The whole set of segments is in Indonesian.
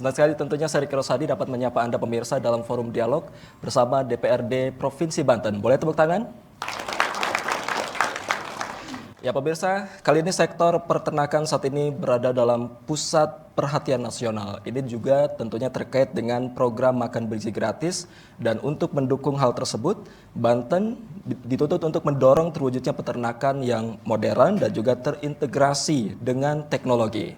Senang sekali tentunya saya Riki Rosadi dapat menyapa Anda pemirsa dalam forum dialog bersama DPRD Provinsi Banten. Boleh tepuk tangan? Ya pemirsa, kali ini sektor peternakan saat ini berada dalam pusat perhatian nasional. Ini juga tentunya terkait dengan program makan bergizi gratis, dan untuk mendukung hal tersebut, Banten dituntut untuk mendorong terwujudnya peternakan yang modern dan juga terintegrasi dengan teknologi.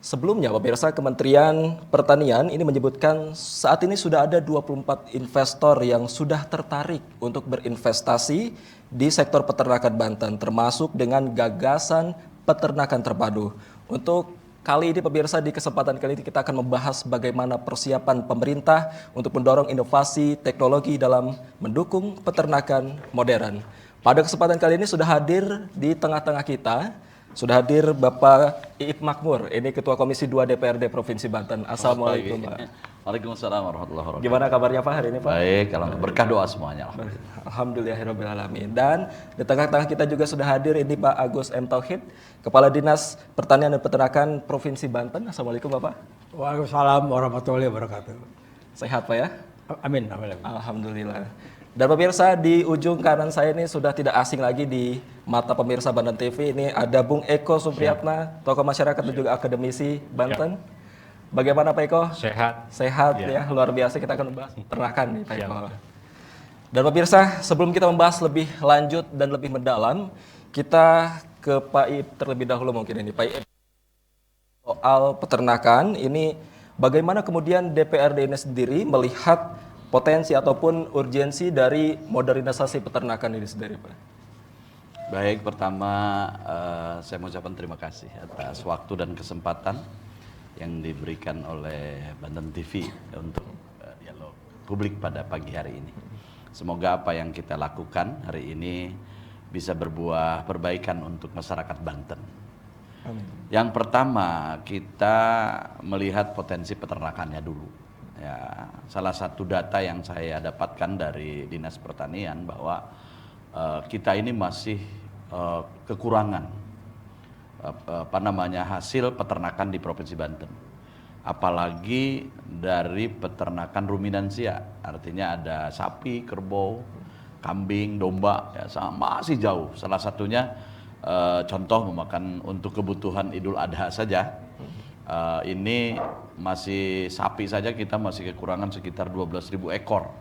Sebelumnya, pemirsa, Kementerian Pertanian ini menyebutkan saat ini sudah ada 24 investor yang sudah tertarik untuk berinvestasi di sektor peternakan Banten, termasuk dengan gagasan peternakan terpadu. Untuk kali ini, pemirsa, di kesempatan kali ini kita akan membahas bagaimana persiapan pemerintah untuk mendorong inovasi teknologi dalam mendukung peternakan modern. Pada kesempatan kali ini sudah hadir di tengah-tengah kita, sudah hadir Bapak Iip Makmur, ini Ketua Komisi 2 DPRD Provinsi Banten. Assalamualaikum, Pak. Waalaikumsalam warahmatullahi wabarakatuh. Gimana kabarnya Pak hari ini, Pak? Baik, kalau berkah doa semuanya. Alhamdulillahirrahmanirrahim. Dan di tengah-tengah kita juga sudah hadir ini Pak Agus M. Tauhid, Kepala Dinas Pertanian dan Peternakan Provinsi Banten. Assalamualaikum Bapak. Waalaikumsalam warahmatullahi wabarakatuh. Sehat Pak ya? Amin, amin. Alhamdulillah. Dan pemirsa, di ujung kanan saya ini sudah tidak asing lagi di mata pemirsa Banten TV. Ini ada Bung Eko Supriyatna, tokoh masyarakat dan juga akademisi Banten. Bagaimana Pak Eko? Sehat. Sehat ya, luar biasa. Kita akan membahas peternakan nih Pak Eko. Dan pemirsa, sebelum kita membahas lebih lanjut dan lebih mendalam, kita ke Pak Iip terlebih dahulu mungkin ini. Pak Iip, soal peternakan ini bagaimana kemudian DPRD ini sendiri melihat potensi ataupun urgensi dari modernisasi peternakan ini sendiri, Pak? Baik, pertama saya mengucapkan terima kasih atas waktu dan kesempatan yang diberikan oleh Banten TV untuk dialog publik pada pagi hari ini. Semoga apa yang kita lakukan hari ini bisa berbuah perbaikan untuk masyarakat Banten. Amin. Yang pertama, kita melihat potensi peternakannya dulu. Ya, salah satu data yang saya dapatkan dari Dinas Pertanian bahwa kita ini masih kekurangan hasil peternakan di Provinsi Banten. Apalagi dari peternakan ruminansia, artinya ada sapi, kerbau, kambing, domba, ya, masih jauh. Salah satunya contoh memakan untuk kebutuhan Idul Adha saja. Ini masih sapi saja kita masih kekurangan sekitar 12.000 ekor.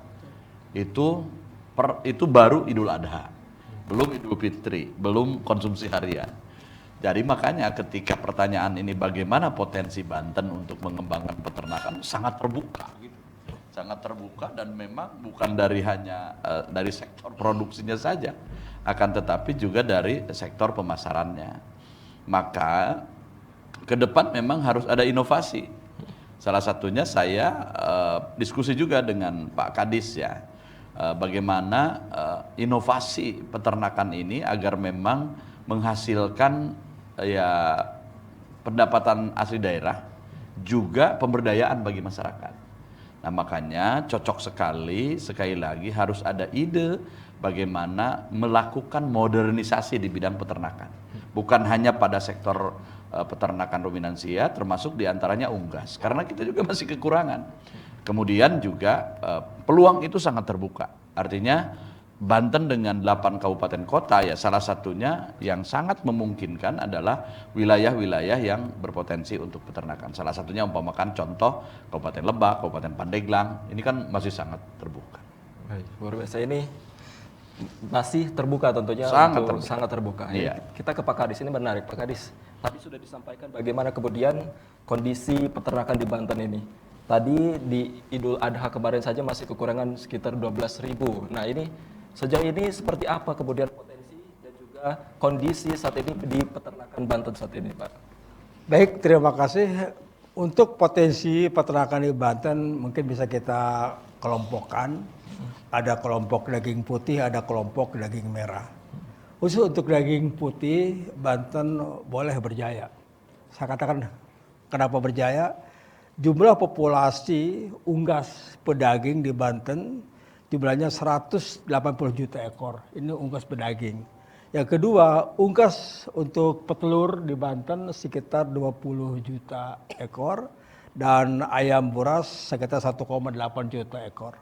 Itu baru Idul Adha, belum Idul Fitri, belum konsumsi harian. Jadi makanya ketika pertanyaan ini bagaimana potensi Banten untuk mengembangkan peternakan, sangat terbuka gitu. Sangat terbuka, dan memang bukan hanya dari sektor produksinya saja, akan tetapi juga dari sektor pemasarannya. Maka ke depan memang harus ada inovasi. Salah satunya saya diskusi juga dengan Pak Kadis ya, bagaimana inovasi peternakan ini agar memang menghasilkan ya pendapatan asli daerah, juga pemberdayaan bagi masyarakat. Nah makanya cocok sekali lagi harus ada ide bagaimana melakukan modernisasi di bidang peternakan. Bukan hanya pada sektor peternakan ruminansia, termasuk diantaranya unggas, karena kita juga masih kekurangan. Kemudian juga peluang itu sangat terbuka, artinya Banten dengan 8 kabupaten kota ya salah satunya yang sangat memungkinkan adalah wilayah-wilayah yang berpotensi untuk peternakan. Salah satunya umpamakan contoh Kabupaten Lebak, Kabupaten Pandeglang, ini kan masih sangat terbuka. Baik, luar biasa, ini masih terbuka tentunya, sangat terbuka. Iya. Kita ke Pak Kadis, ini menarik Pak Kadis. Tadi sudah disampaikan bagaimana kemudian kondisi peternakan di Banten ini. Tadi di Idul Adha kemarin saja masih kekurangan sekitar 12.000. Nah ini sejauh ini seperti apa kemudian potensi dan juga kondisi saat ini di peternakan Banten saat ini, Pak? Baik, terima kasih. Untuk potensi peternakan di Banten mungkin bisa kita kelompokkan. Ada kelompok daging putih, ada kelompok daging merah. Khusus untuk daging putih, Banten boleh berjaya. Saya katakan kenapa berjaya? Jumlah populasi unggas pedaging di Banten jumlahnya 180 juta ekor. Ini unggas pedaging. Yang kedua, unggas untuk petelur di Banten sekitar 20 juta ekor. dan ayam buras sekitar 1,8 juta ekor.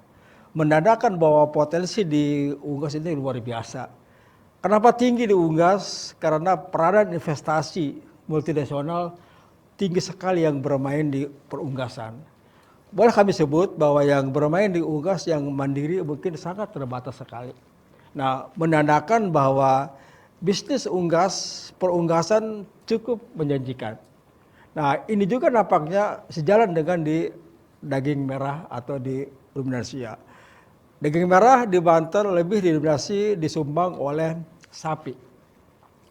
Menandakan bahwa potensi di Unggas ini luar biasa. Kenapa tinggi di Unggas? Karena peranan investasi multinasional tinggi sekali yang bermain di perunggasan. Boleh kami sebut bahwa yang bermain di Unggas yang mandiri mungkin sangat terbatas sekali. Nah, menandakan bahwa bisnis Unggas, perunggasan cukup menjanjikan. Nah, ini juga nampaknya sejalan dengan di daging merah atau di ruminansia. Daging merah di Banten lebih didominasi disumbang oleh sapi.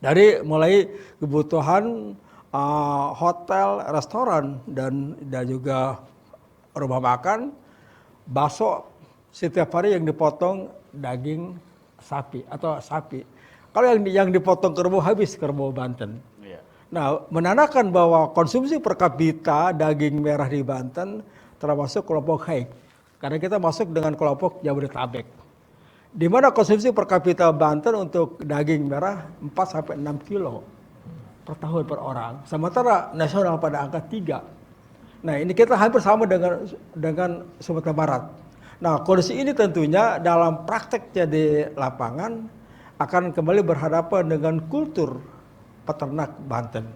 Dari mulai kebutuhan hotel, restoran dan juga rumah makan, bakso setiap hari yang dipotong daging sapi atau sapi. Kalau yang dipotong kerbau habis kerbau Banten. Iya. Nah, menandakan bahwa konsumsi per kapita daging merah di Banten termasuk kelompok high. Karena kita masuk dengan kelompok Jabodetabek. Di mana konsumsi per kapita Banten untuk daging merah 4-6 kilo per tahun per orang. Sementara nasional pada angka 3. Nah, ini kita hampir sama dengan Sumatera Barat. Nah, kondisi ini tentunya dalam prakteknya di lapangan akan kembali berhadapan dengan kultur peternak Banten.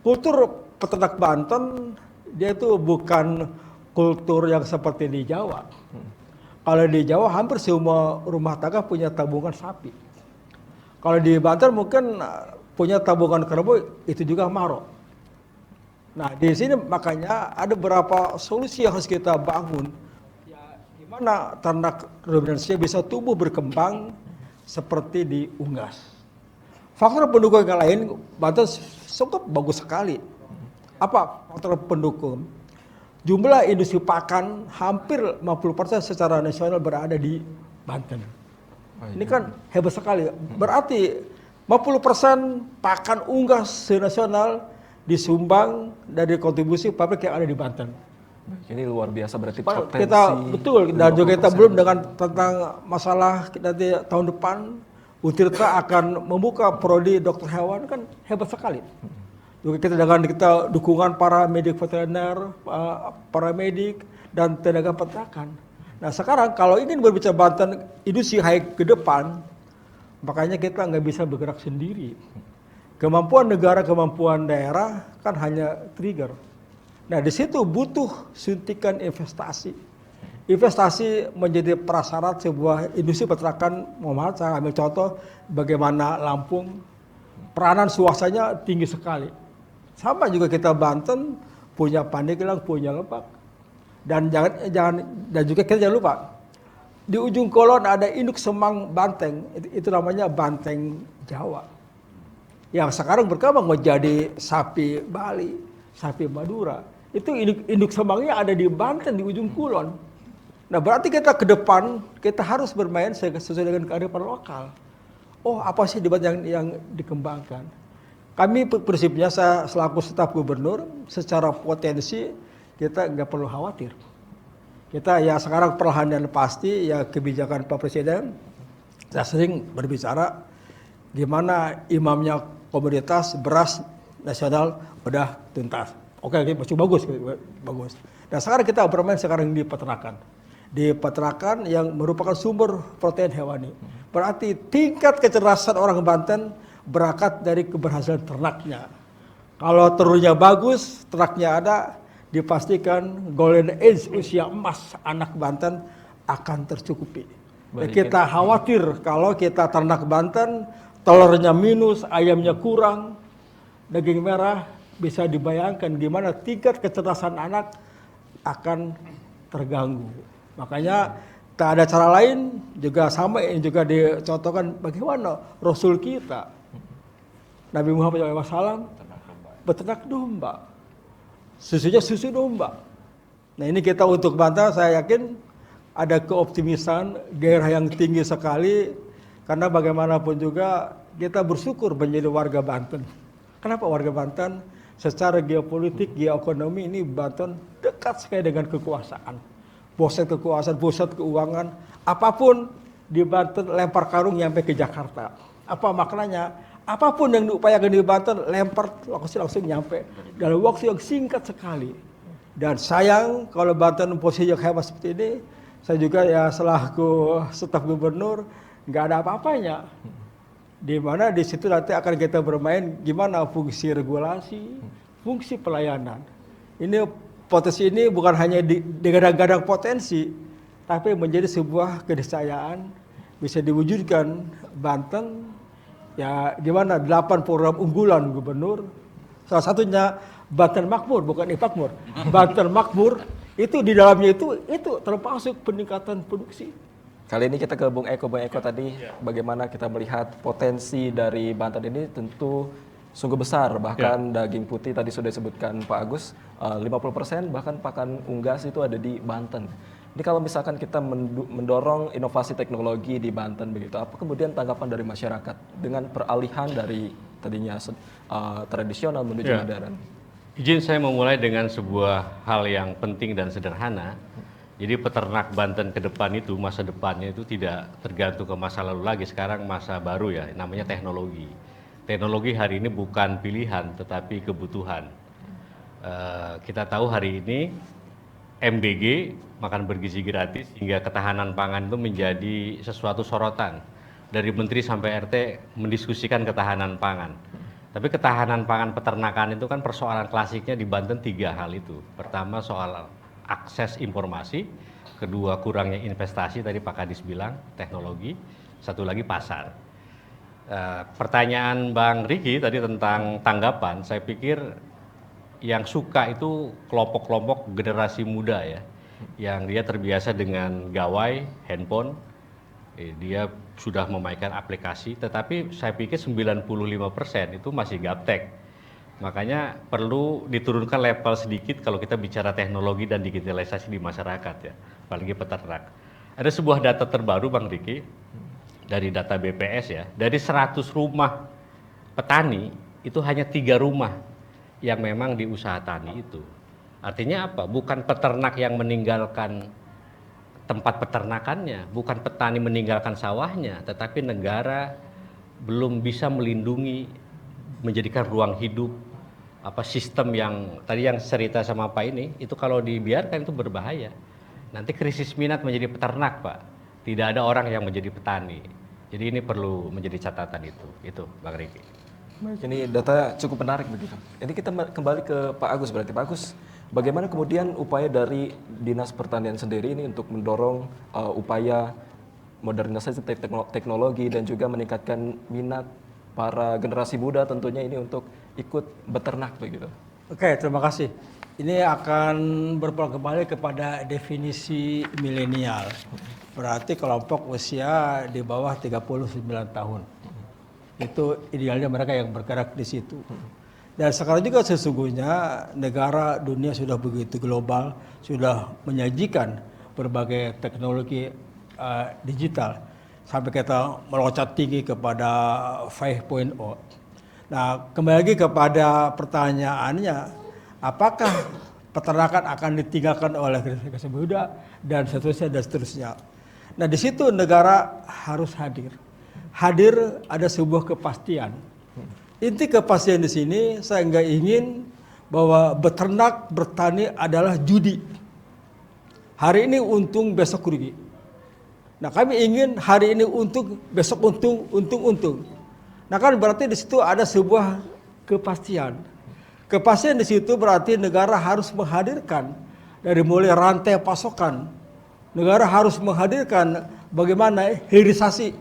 Kultur peternak Banten dia itu bukan kultur yang seperti di Jawa. Kalau di Jawa hampir semua rumah tangga punya tabungan sapi. Kalau di Banten mungkin punya tabungan kerbau, itu juga maro. Nah, di sini makanya ada beberapa solusi yang harus kita bangun. Ya, di mana ternak ruminansia bisa tumbuh berkembang seperti di Unggas. Faktor pendukung yang lain, Banten cukup bagus sekali. Apa faktor pendukung? Jumlah industri pakan hampir 50% secara nasional berada di Banten. Ini kan hebat sekali. Berarti 50% pakan unggas senasional disumbang dari kontribusi pabrik yang ada di Banten. Ini luar biasa berarti potensi. Kita betul, dan juga kita belum dengan tentang masalah nanti tahun depan Utirta akan membuka prodi dokter hewan, kan hebat sekali. Juga kita dukungan para medik veteriner, para medik dan tenaga peternakan. Nah, sekarang kalau ingin berbicara Banten industri high ke depan, makanya kita nggak bisa bergerak sendiri. Kemampuan negara, kemampuan daerah kan hanya trigger. Nah, di situ butuh suntikan investasi. Investasi menjadi prasyarat sebuah industri peternakan. Muhammad, saya ambil contoh bagaimana Lampung, peranan swastanya tinggi sekali. Sama juga kita Banten punya Pandeglang, punya Lebak. Dan juga kita jangan lupa di ujung kolon ada induk semang banteng, itu namanya banteng Jawa. Yang sekarang berkembang menjadi sapi Bali, sapi Madura. Itu induk semangnya ada di Banten di ujung kulon. Nah, berarti kita ke depan kita harus bermain sesuai dengan kearifan lokal. Oh, apa sih debat yang dikembangkan? Kami prinsipnya saya selaku staf gubernur secara potensi kita nggak perlu khawatir. Kita ya sekarang perlahan dan pasti ya kebijakan Pak Presiden. Saya sering berbicara gimana imamnya komoditas beras nasional udah tuntas. Oke, masih bagus. Dan sekarang kita bermain sekarang di peternakan. Di peternakan yang merupakan sumber protein hewani. Berarti tingkat kecerdasan orang Banten berangkat dari keberhasilan ternaknya. Kalau telurnya bagus, ternaknya ada, dipastikan golden age usia emas anak Banten akan tercukupi. Kita khawatir kalau kita ternak Banten, telurnya minus, ayamnya kurang, daging merah, bisa dibayangkan gimana tingkat kecerdasan anak akan terganggu. Makanya tak ada cara lain, juga sama yang juga dicontohkan bagaimana Rasul kita, Nabi Muhammad SAW, beternak domba. Susunya susu domba. Nah, ini kita untuk Banten, saya yakin ada keoptimisan, gairah yang tinggi sekali, karena bagaimanapun juga kita bersyukur menjadi warga Banten. Kenapa warga Banten? Secara geopolitik, geoekonomi ini Banten dekat sekali dengan kekuasaan. Pusat kekuasaan, pusat keuangan, apapun di Banten lempar karung nyampe ke Jakarta. Apa maknanya? Apapun yang diupayakan di Banten lempar langsung nyampe dalam waktu yang singkat sekali. Dan sayang kalau Banten posisi yang hebat seperti ini, saya juga ya selaku staf gubernur nggak ada apa-apanya. Di mana di situ nanti akan kita bermain gimana fungsi regulasi, fungsi pelayanan. Ini potensi ini bukan hanya digadang-gadang potensi, tapi menjadi sebuah keniscayaan bisa diwujudkan Banten. Ya gimana 8 program unggulan gubernur, salah satunya Banten Makmur, bukan Makmur. Banten Makmur itu di dalamnya itu termasuk peningkatan produksi. Kali ini kita ke Bung Eko. Bung Eko tadi bagaimana kita melihat potensi dari Banten ini tentu sungguh besar. Bahkan daging putih tadi sudah disebutkan Pak Agus, 50% bahkan pakan unggas itu ada di Banten. Ini kalau misalkan kita mendorong inovasi teknologi di Banten begitu, apa kemudian tanggapan dari masyarakat dengan peralihan dari tadinya tradisional menuju modern? Izin saya memulai dengan sebuah hal yang penting dan sederhana. Jadi peternak Banten ke depan itu, masa depannya itu tidak tergantung ke masa lalu lagi, sekarang masa baru ya, namanya teknologi. Teknologi hari ini bukan pilihan, tetapi kebutuhan. Kita tahu hari ini MBG, makan bergizi gratis, hingga ketahanan pangan itu menjadi sesuatu sorotan. Dari menteri sampai RT mendiskusikan ketahanan pangan. Tapi ketahanan pangan peternakan itu kan persoalan klasiknya di Banten 3 hal itu. Pertama soal akses informasi, kedua kurangnya investasi, tadi Pak Kadis bilang, teknologi, satu lagi pasar. Pertanyaan Bang Riki tadi tentang tanggapan, saya pikir yang suka itu kelompok-kelompok generasi muda ya, yang dia terbiasa dengan gawai, handphone, dia sudah memainkan aplikasi, tetapi saya pikir 95% itu masih gaptek. Makanya perlu diturunkan level sedikit kalau kita bicara teknologi dan digitalisasi di masyarakat ya, apalagi peternak. Ada sebuah data terbaru Bang Riki, dari data BPS ya, dari 100 rumah petani, itu hanya 3 rumah yang memang di usaha tani itu. Artinya apa? Bukan peternak yang meninggalkan tempat peternakannya, bukan petani meninggalkan sawahnya, tetapi negara belum bisa melindungi, menjadikan ruang hidup, sistem yang tadi yang cerita sama Pak ini, itu kalau dibiarkan itu berbahaya. Nanti krisis minat menjadi peternak Pak, tidak ada orang yang menjadi petani. Jadi ini perlu menjadi catatan itu Bang Riki. Baik, ini data cukup menarik begitu. Ini kita kembali ke Pak Agus berarti. Pak Agus, bagaimana kemudian upaya dari Dinas Pertanian sendiri ini untuk mendorong upaya modernisasi teknologi dan juga meningkatkan minat para generasi muda tentunya ini untuk ikut beternak begitu? Oke, terima kasih. Ini akan berpulang kembali kepada definisi milenial. Berarti kelompok usia di bawah 39 tahun. Itu idealnya mereka yang bergerak di situ. Dan sekarang juga sesungguhnya negara dunia sudah begitu global, sudah menyajikan berbagai teknologi digital sampai kita meloncat tinggi kepada 5.0. Nah, kembali lagi kepada pertanyaannya, apakah peternakan akan ditinggalkan oleh generasi muda dan seterusnya. Nah, di situ negara harus hadir. Hadir ada sebuah kepastian. Inti kepastian di sini saya nggak ingin bahwa beternak, bertani adalah judi. Hari ini untung, besok rugi. Nah, kami ingin hari ini untung, besok untung. Nah, kan berarti di situ ada sebuah kepastian. Kepastian di situ berarti negara harus menghadirkan dari mulai rantai pasokan. Negara harus menghadirkan bagaimana hilirisasi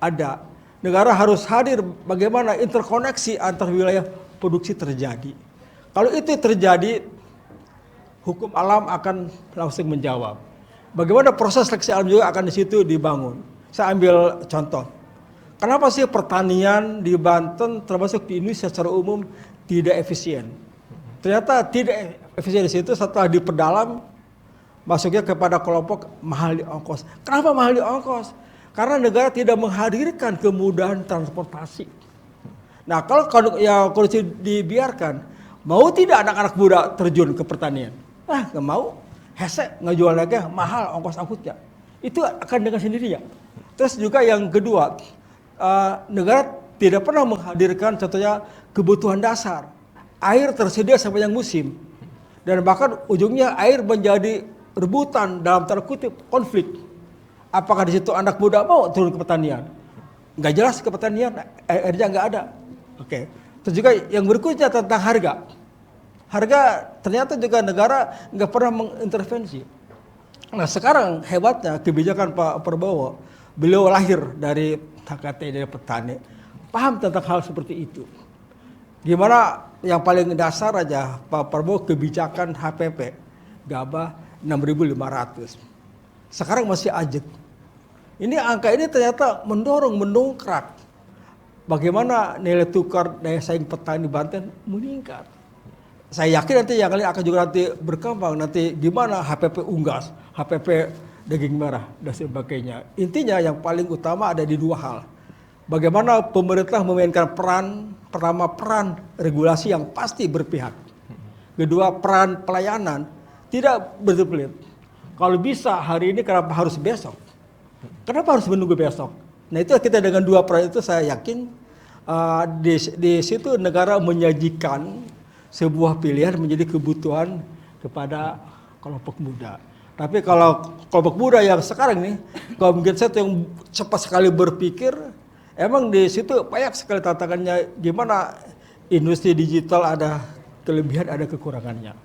ada. Negara harus hadir bagaimana interkoneksi antar wilayah produksi terjadi. Kalau itu terjadi, hukum alam akan langsung menjawab. Bagaimana proses seleksi alam juga akan di situ dibangun. Saya ambil contoh. Kenapa sih pertanian di Banten termasuk di Indonesia secara umum tidak efisien? Ternyata tidak efisien di situ setelah diperdalam masuknya kepada kelompok mahal di ongkos. Kenapa mahal di ongkos? Karena negara tidak menghadirkan kemudahan transportasi. Nah, kalau kondisi dibiarkan, mau tidak anak-anak muda terjun ke pertanian? Nggak mau. Hesek ngejual lagi mahal ongkos angkutnya. Itu akan dengan sendirinya. Terus juga yang kedua, negara tidak pernah menghadirkan contohnya kebutuhan dasar. Air tersedia sepanjang musim. dan bahkan ujungnya air menjadi rebutan dalam tanda kutip konflik. Apakah di situ anak muda mau turun ke pertanian? Nggak jelas ke pertanian, airnya nggak ada. Oke. Terus juga yang berikutnya tentang harga. Harga ternyata juga negara nggak pernah mengintervensi. Nah sekarang hebatnya kebijakan Pak Prabowo, beliau lahir dari HKT dari petani, paham tentang hal seperti itu. Gimana yang paling dasar aja Pak Prabowo kebijakan HPP gabah 6.500. Sekarang masih ajak. Ini angka ini ternyata mendongkrak. Bagaimana nilai tukar daya saing petani Banten meningkat. Saya yakin nanti yang kalian akan juga nanti berkembang nanti gimana HPP unggas, HPP daging merah dan sebagainya. Intinya yang paling utama ada di dua hal. Bagaimana pemerintah memainkan pertama peran regulasi yang pasti berpihak. Kedua peran pelayanan tidak berbelit. Kalau bisa hari ini kenapa harus besok? Kenapa harus menunggu besok? Nah itu kita dengan dua peran itu saya yakin di situ negara menyajikan sebuah pilihan menjadi kebutuhan kepada kelompok muda. Tapi kalau kelompok muda yang sekarang nih, kaum Gen Z yang cepat sekali berpikir, emang di situ banyak sekali tantangannya. Gimana industri digital ada kelebihan, ada kekurangannya.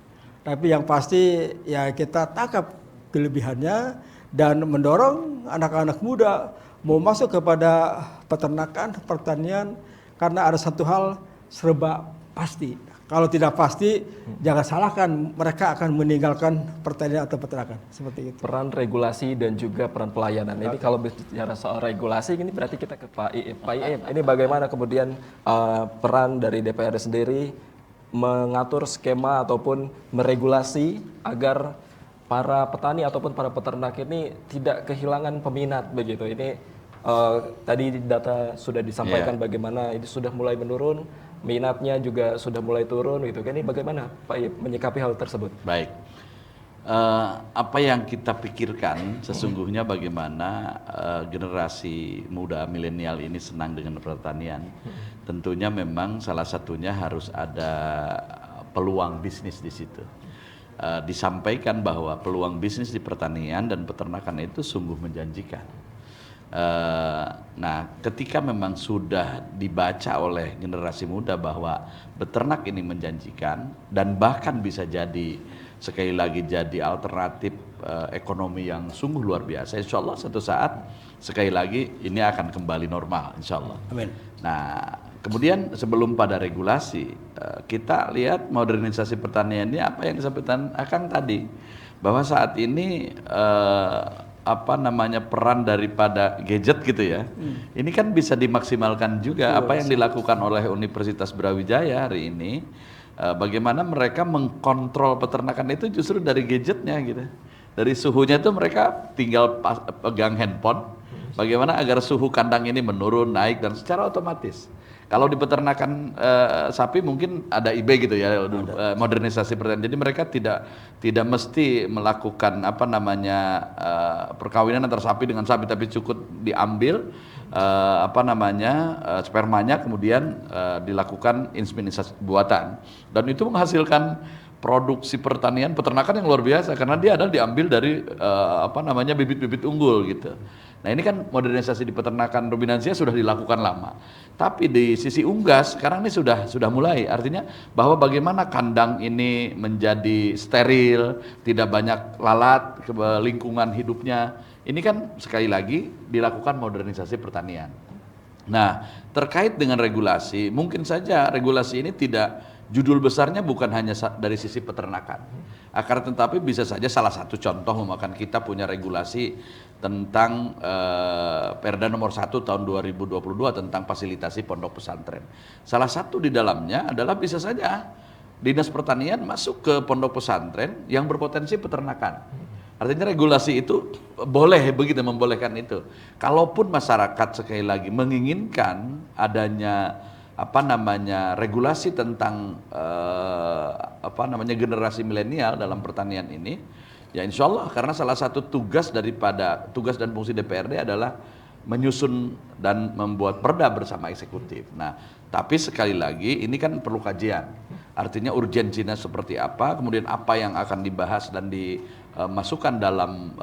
Tapi yang pasti ya kita tangkap kelebihannya dan mendorong anak-anak muda mau masuk kepada peternakan, pertanian, karena ada satu hal serba pasti. Kalau tidak pasti, jangan salahkan mereka akan meninggalkan pertanian atau peternakan. Seperti itu. Peran regulasi dan juga peran pelayanan. Ini kalau bicara soal regulasi, ini berarti kita ke Pak Iip. Pak Iip, ini bagaimana kemudian peran dari DPR sendiri mengatur skema ataupun meregulasi agar para petani ataupun para peternak ini tidak kehilangan peminat begitu. Ini tadi data sudah disampaikan bagaimana ini sudah mulai menurun, minatnya juga sudah mulai turun gitu. Ini bagaimana Pak Iip menyikapi hal tersebut? Baik. Apa yang kita pikirkan sesungguhnya bagaimana generasi muda milenial ini senang dengan pertanian. Tentunya memang salah satunya harus ada peluang bisnis di situ. Disampaikan bahwa peluang bisnis di pertanian dan peternakan itu sungguh menjanjikan. Nah, ketika memang sudah dibaca oleh generasi muda bahwa beternak ini menjanjikan dan bahkan bisa jadi sekali lagi jadi alternatif ekonomi yang sungguh luar biasa, insya Allah satu saat sekali lagi ini akan kembali normal, insya Allah. Amin. Nah, kemudian sebelum pada regulasi, kita lihat modernisasi pertanian ini apa yang disampaikan Akang tadi, bahwa saat ini peran daripada gadget gitu ya, ini kan bisa dimaksimalkan juga. Apa yang dilakukan oleh Universitas Brawijaya hari ini, bagaimana mereka mengkontrol peternakan itu justru dari gadgetnya gitu, dari suhunya itu mereka tinggal pegang handphone, bagaimana agar suhu kandang ini menurun, naik dan secara otomatis. Kalau di peternakan sapi mungkin ada IB gitu ya, modernisasi pertanian. Jadi mereka tidak mesti melakukan perkawinan antara sapi dengan sapi, tapi cukup diambil spermanya kemudian dilakukan inseminasi buatan. Dan itu menghasilkan produksi pertanian peternakan yang luar biasa karena dia adalah diambil dari bibit-bibit unggul gitu. Nah ini kan modernisasi di peternakan ruminansia sudah dilakukan lama, tapi di sisi unggas sekarang ini sudah mulai, artinya bahwa bagaimana kandang ini menjadi steril, tidak banyak lalat ke lingkungan hidupnya. Ini kan sekali lagi dilakukan modernisasi pertanian. Nah terkait dengan regulasi, mungkin saja regulasi ini tidak, judul besarnya bukan hanya dari sisi peternakan, akan tetapi bisa saja salah satu contoh memakan kita punya regulasi tentang Perda nomor 1 tahun 2022 tentang fasilitasi pondok pesantren. Salah satu di dalamnya adalah bisa saja Dinas Pertanian masuk ke pondok pesantren yang berpotensi peternakan. Artinya regulasi itu boleh begitu, membolehkan itu. Kalaupun masyarakat sekali lagi menginginkan adanya regulasi tentang generasi milenial dalam pertanian ini, ya insya Allah, karena salah satu tugas dan fungsi DPRD adalah menyusun dan membuat perda bersama eksekutif. Nah, tapi sekali lagi ini kan perlu kajian. Artinya urgensinya seperti apa, kemudian apa yang akan dibahas dan dimasukkan dalam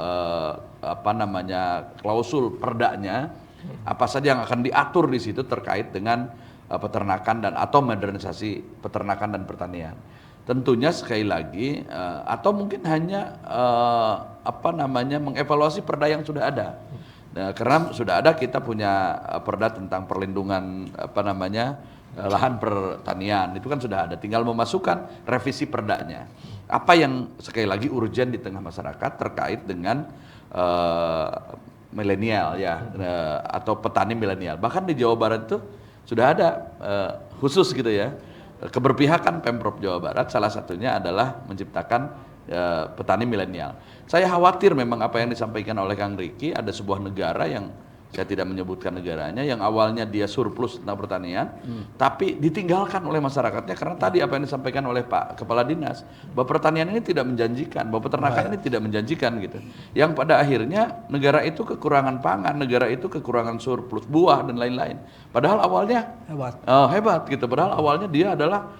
klausul perdanya, apa saja yang akan diatur di situ terkait dengan peternakan dan atau modernisasi peternakan dan pertanian. Tentunya sekali lagi atau mungkin hanya mengevaluasi perda yang sudah ada. Nah, karena sudah ada, kita punya perda tentang perlindungan lahan pertanian, itu kan sudah ada, tinggal memasukkan revisi perdanya. Apa yang sekali lagi urgen di tengah masyarakat terkait dengan milenial ya, atau petani milenial. Bahkan di Jawa Barat itu sudah ada khusus gitu ya, keberpihakan Pemprov Jawa Barat salah satunya adalah menciptakan petani milenial. Saya khawatir memang apa yang disampaikan oleh Kang Riki, ada sebuah negara yang saya tidak menyebutkan negaranya, yang awalnya dia surplus tentang pertanian, tapi ditinggalkan oleh masyarakatnya karena tadi apa yang disampaikan oleh Pak Kepala Dinas, bahwa pertanian ini tidak menjanjikan, bahwa peternakan ini tidak menjanjikan gitu. Yang pada akhirnya negara itu kekurangan pangan, negara itu kekurangan surplus buah dan lain-lain. Padahal awalnya hebat gitu. Padahal awalnya dia adalah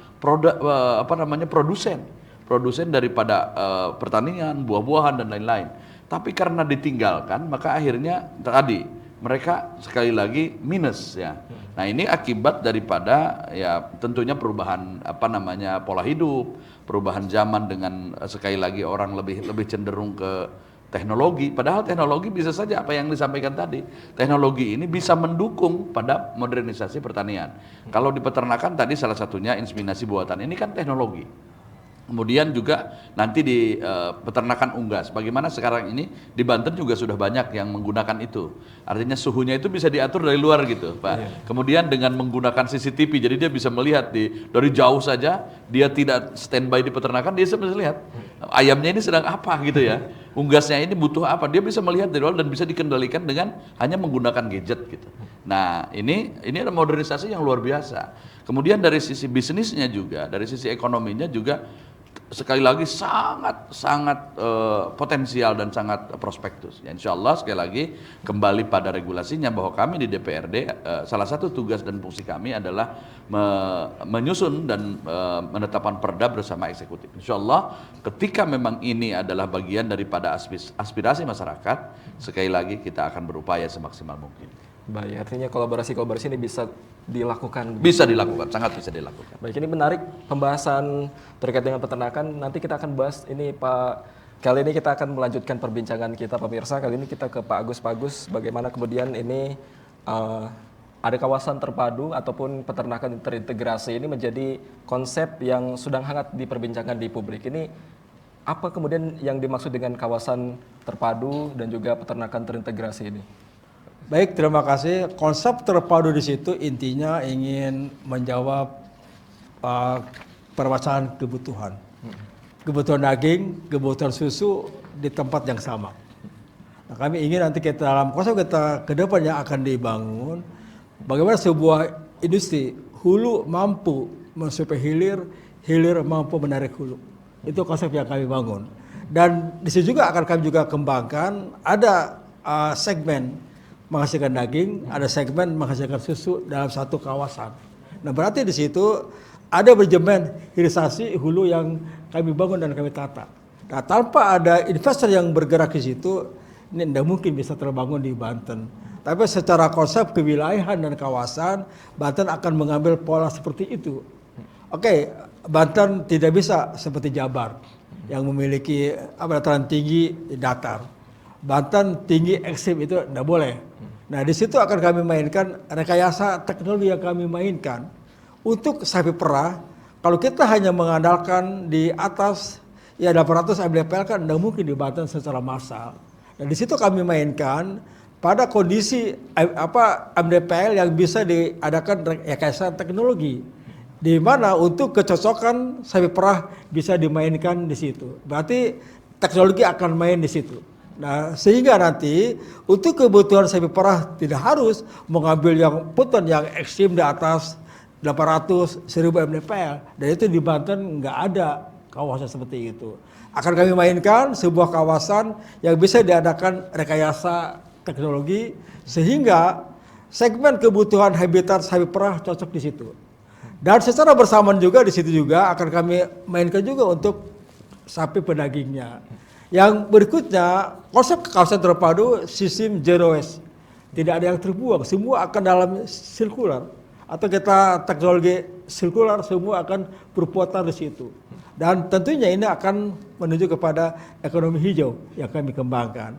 produsen daripada pertanian, buah-buahan dan lain-lain. Tapi karena ditinggalkan, maka akhirnya tadi mereka sekali lagi minus ya. Nah, ini akibat daripada ya tentunya perubahan pola hidup, perubahan zaman dengan sekali lagi orang lebih cenderung ke teknologi. Padahal teknologi bisa saja apa yang disampaikan tadi. Teknologi ini bisa mendukung pada modernisasi pertanian. Kalau di peternakan tadi salah satunya inseminasi buatan. Ini kan teknologi. Kemudian juga nanti di peternakan unggas, bagaimana sekarang ini di Banten juga sudah banyak yang menggunakan itu. Artinya suhunya itu bisa diatur dari luar gitu, Pak. Kemudian dengan menggunakan CCTV, jadi dia bisa melihat dari jauh saja, dia tidak standby di peternakan, dia bisa melihat ayamnya ini sedang apa gitu ya. Unggasnya ini butuh apa, dia bisa melihat dari luar dan bisa dikendalikan dengan hanya menggunakan gadget gitu. Nah, ini ada modernisasi yang luar biasa. Kemudian dari sisi bisnisnya juga, dari sisi ekonominya juga sekali lagi sangat potensial dan sangat prospektus. Ya, insya Allah sekali lagi kembali pada regulasinya, bahwa kami di DPRD salah satu tugas dan fungsi kami adalah menyusun dan menetapkan perda bersama eksekutif. Insya Allah ketika memang ini adalah bagian daripada aspirasi masyarakat, sekali lagi kita akan berupaya semaksimal mungkin. Baik, artinya kolaborasi ini bisa dilakukan. Bisa dilakukan, sangat bisa dilakukan. Baik, ini menarik pembahasan terkait dengan peternakan. Nanti kita akan bahas ini Pak. Kali ini kita akan melanjutkan perbincangan kita pemirsa. Kali ini kita ke Pak Agus. Pak Agus, bagaimana kemudian ini ada kawasan terpadu ataupun peternakan terintegrasi ini menjadi konsep yang sedang hangat diperbincangkan di publik. Ini apa kemudian yang dimaksud dengan kawasan terpadu dan juga peternakan terintegrasi ini? Baik, terima kasih. Konsep terpadu di situ intinya ingin menjawab permasalahan kebutuhan. Kebutuhan daging, kebutuhan susu di tempat yang sama. Nah, kami ingin nanti kita dalam konsep kita ke depan yang akan dibangun, bagaimana sebuah industri hulu mampu mensuplai hilir, hilir mampu menarik hulu. Itu konsep yang kami bangun. Dan di situ juga akan kami juga kembangkan, ada segmen menghasilkan daging, ada segmen menghasilkan susu dalam satu kawasan. Nah, berarti di situ ada manajemen hilirisasi hulu yang kami bangun dan kami tata. Nah, tanpa ada investor yang bergerak di situ, ini tidak mungkin bisa terbangun di Banten. Tapi secara konsep kewilayahan dan kawasan, Banten akan mengambil pola seperti itu. Oke, Banten tidak bisa seperti Jabar yang memiliki dataran tinggi datar. Banten tinggi ekstrim itu tidak boleh. Nah, di situ akan kami mainkan rekayasa teknologi yang kami mainkan untuk sapi perah. Kalau kita hanya mengandalkan di atas ya 800 mdpl kan tidak mungkin di Banten secara massal. Dan di situ kami mainkan pada kondisi MDPL yang bisa diadakan rekayasa teknologi, di mana untuk kecocokan sapi perah bisa dimainkan di situ. Berarti teknologi akan main di situ. Nah, sehingga nanti untuk kebutuhan sapi perah tidak harus mengambil yang putan yang ekstrim di atas 800, 1000 mdpl. Dan itu di Banten nggak ada kawasan seperti itu. Akan kami mainkan sebuah kawasan yang bisa diadakan rekayasa teknologi sehingga segmen kebutuhan habitat sapi perah cocok di situ. Dan secara bersamaan juga di situ juga akan kami mainkan juga untuk sapi pedagingnya. Yang berikutnya, konsep kawasan terpadu sistem zero waste. Tidak ada yang terbuang, semua akan dalam sirkular. Atau kita teknologi sirkular, semua akan berputar di situ. Dan tentunya ini akan menuju kepada ekonomi hijau yang kami kembangkan.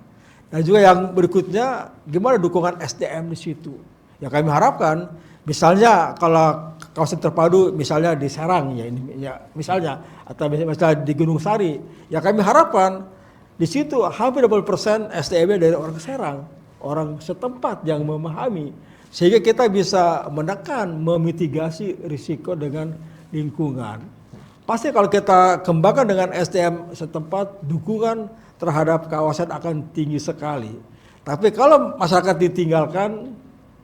Dan juga yang berikutnya, gimana dukungan SDM di situ. Yang kami harapkan, misalnya kalau kawasan terpadu, misalnya di Serang, ya ini, ya misalnya, atau misalnya di Gunung Sari, ya kami harapkan di situ hampir 20% SDM dari orang Serang, orang setempat yang memahami, sehingga kita bisa menekan, memitigasi risiko dengan lingkungan. Pasti kalau kita kembangkan dengan SDM setempat, dukungan terhadap kawasan akan tinggi sekali. Tapi kalau masyarakat ditinggalkan,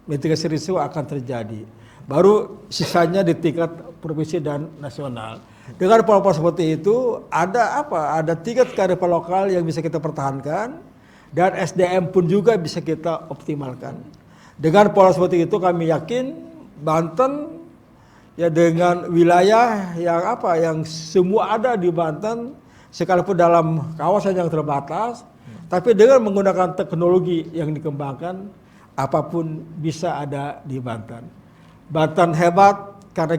mitigasi risiko akan terjadi. Baru sisanya di tingkat provinsi dan nasional. Dengan pola-pola seperti itu, ada apa? Ada 3 kearifan lokal yang bisa kita pertahankan, dan SDM pun juga bisa kita optimalkan. Dengan pola seperti itu kami yakin Banten ya dengan wilayah yang apa? Yang semua ada di Banten, sekalipun dalam kawasan yang terbatas, tapi dengan menggunakan teknologi yang dikembangkan, apapun bisa ada di Banten. Banten hebat karena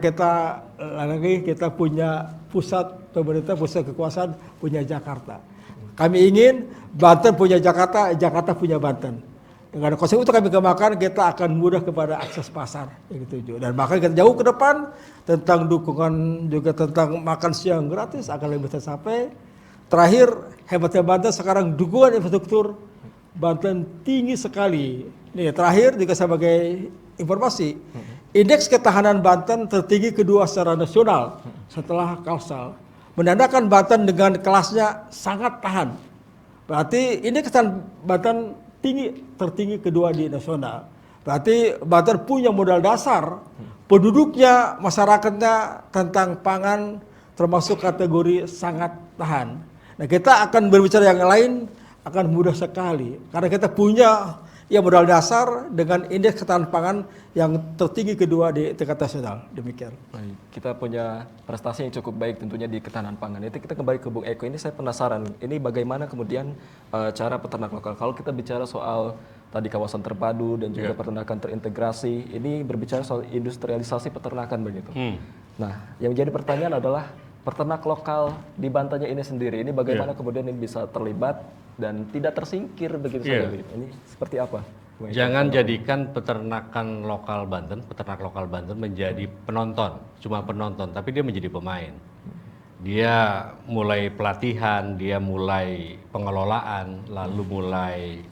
kita punya pusat pemerintah, pusat kekuasaan, punya Jakarta. Kami ingin Banten punya Jakarta, Jakarta punya Banten. Dengan konsep itu kami kembangkan, kita akan mudah kepada akses pasar yang dituju. Dan bahkan kita jauh ke depan tentang dukungan juga tentang makan siang gratis akan lebih tercapai. Terakhir, hebatnya Banten sekarang dukungan infrastruktur Banten tinggi sekali. Nih, terakhir juga sebagai informasi, indeks ketahanan Banten tertinggi kedua secara nasional setelah Kalsel. Menandakan Banten dengan kelasnya sangat tahan. Berarti indeks ketahanan Banten tertinggi kedua di nasional. Berarti Banten punya modal dasar, penduduknya, masyarakatnya tentang pangan termasuk kategori sangat tahan. Nah, kita akan berbicara yang lain akan mudah sekali karena kita punya modal dasar dengan indeks ketahanan pangan yang tertinggi kedua di tingkat nasional. Demikian. Baik, kita punya prestasi yang cukup baik tentunya di ketahanan pangan. Itu kita kembali ke Bung Eko. Ini saya penasaran, ini bagaimana kemudian cara peternak lokal. Kalau kita bicara soal tadi kawasan terpadu dan juga peternakan terintegrasi, ini berbicara soal industrialisasi peternakan begitu. Nah, yang menjadi pertanyaan adalah peternak lokal di Bantennya ini sendiri, ini bagaimana kemudian ini bisa terlibat dan tidak tersingkir begitu saja. Ini seperti apa? Jangan jadikan peternak lokal Banten menjadi penonton, cuma penonton, tapi dia menjadi pemain. Dia mulai pelatihan, dia mulai pengelolaan, lalu mulai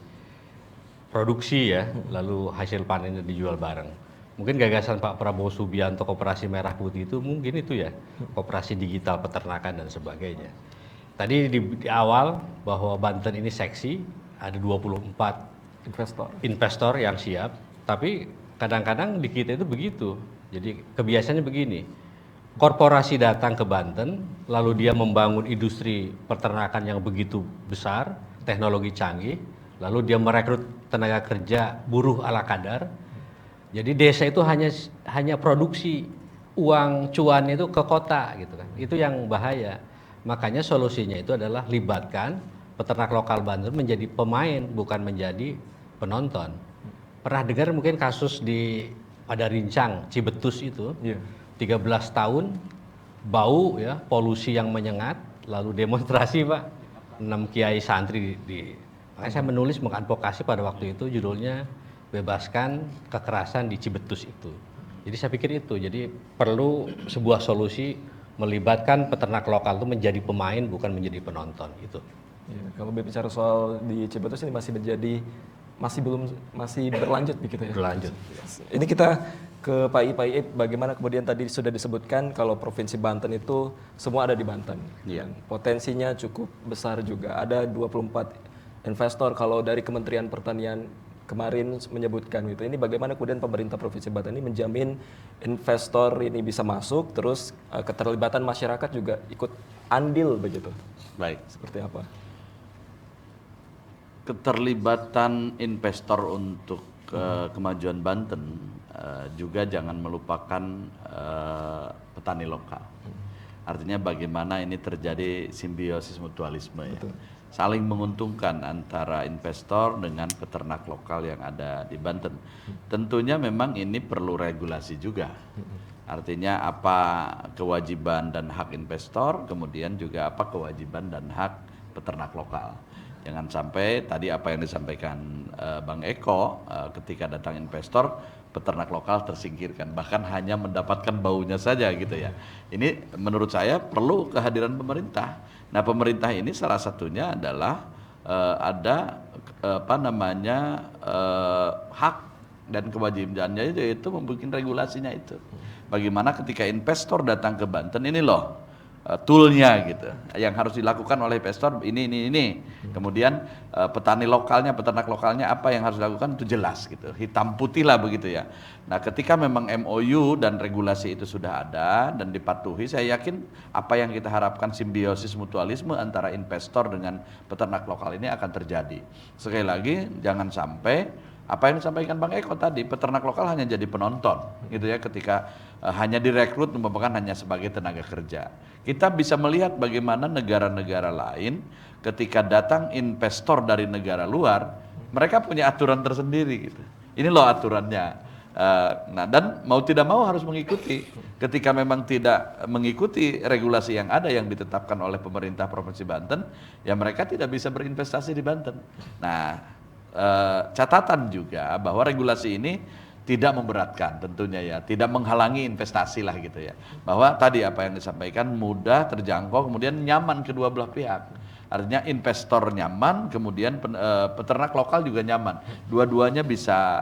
produksi ya, lalu hasil panennya dijual bareng. Mungkin gagasan Pak Prabowo Subianto Koperasi Merah Putih itu mungkin itu ya, koperasi digital peternakan dan sebagainya. Tadi di awal bahwa Banten ini seksi, ada 24 investor yang siap, tapi kadang-kadang di kita itu begitu. Jadi kebiasaannya begini, korporasi datang ke Banten, lalu dia membangun industri peternakan yang begitu besar, teknologi canggih, lalu dia merekrut tenaga kerja buruh ala kadar. Jadi desa itu hanya produksi, uang cuan itu ke kota gitu kan. Itu yang bahaya. Makanya solusinya itu adalah libatkan peternak lokal Banten menjadi pemain, bukan menjadi penonton. Pernah dengar mungkin kasus pada Rincang, Cibetus itu, 13 tahun, bau ya, polusi yang menyengat, lalu demonstrasi Pak, 6 kiai santri makanya saya menulis mengadvokasi pada waktu itu judulnya bebaskan kekerasan di Cibetus itu. Jadi saya pikir itu, jadi perlu sebuah solusi melibatkan peternak lokal itu menjadi pemain bukan menjadi penonton itu. Ya, kalau berbicara soal di Cibetus ini masih berlanjut begitu ya. Berlanjut. Ini kita ke Pak Iip, bagaimana kemudian tadi sudah disebutkan kalau Provinsi Banten itu semua ada di Banten. Iya. Potensinya cukup besar juga. Ada 24 investor kalau dari Kementerian Pertanian kemarin menyebutkan gitu. Ini bagaimana kemudian pemerintah Provinsi Banten ini menjamin investor ini bisa masuk, terus keterlibatan masyarakat juga ikut andil begitu. Baik. Seperti apa? Keterlibatan investor untuk kemajuan Banten juga jangan melupakan petani lokal. Artinya bagaimana ini terjadi simbiosis mutualisme ya. Saling menguntungkan antara investor dengan peternak lokal yang ada di Banten. Tentunya memang ini perlu regulasi juga. Artinya apa kewajiban dan hak investor, kemudian juga apa kewajiban dan hak peternak lokal. Jangan sampai tadi apa yang disampaikan Bang Eko, ketika datang investor, peternak lokal tersingkirkan, bahkan hanya mendapatkan baunya saja gitu ya. Ini menurut saya perlu kehadiran pemerintah. Nah, pemerintah ini salah satunya adalah ada hak dan kewajibannya itu membuat regulasinya itu. Bagaimana ketika investor datang ke Banten, ini loh toolnya gitu, yang harus dilakukan oleh investor ini. Kemudian petani lokalnya, peternak lokalnya apa yang harus dilakukan itu jelas gitu, hitam putih lah begitu ya. Nah, ketika memang MOU dan regulasi itu sudah ada dan dipatuhi, saya yakin apa yang kita harapkan simbiosis mutualisme antara investor dengan peternak lokal ini akan terjadi. Sekali lagi, jangan sampai apa yang disampaikan Bang Eko tadi, peternak lokal hanya jadi penonton gitu ya, ketika hanya direkrut merupakan hanya sebagai tenaga kerja. Kita bisa melihat bagaimana negara-negara lain ketika datang investor dari negara luar, mereka punya aturan tersendiri gitu. Ini loh aturannya. Nah, dan mau tidak mau harus mengikuti. Ketika memang tidak mengikuti regulasi yang ada yang ditetapkan oleh pemerintah Provinsi Banten, ya mereka tidak bisa berinvestasi di Banten. Nah, catatan juga bahwa regulasi ini tidak memberatkan tentunya ya, tidak menghalangi investasi lah gitu ya. Bahwa tadi apa yang disampaikan mudah, terjangkau, kemudian nyaman kedua belah pihak. Artinya investor nyaman, kemudian peternak lokal juga nyaman. Dua-duanya bisa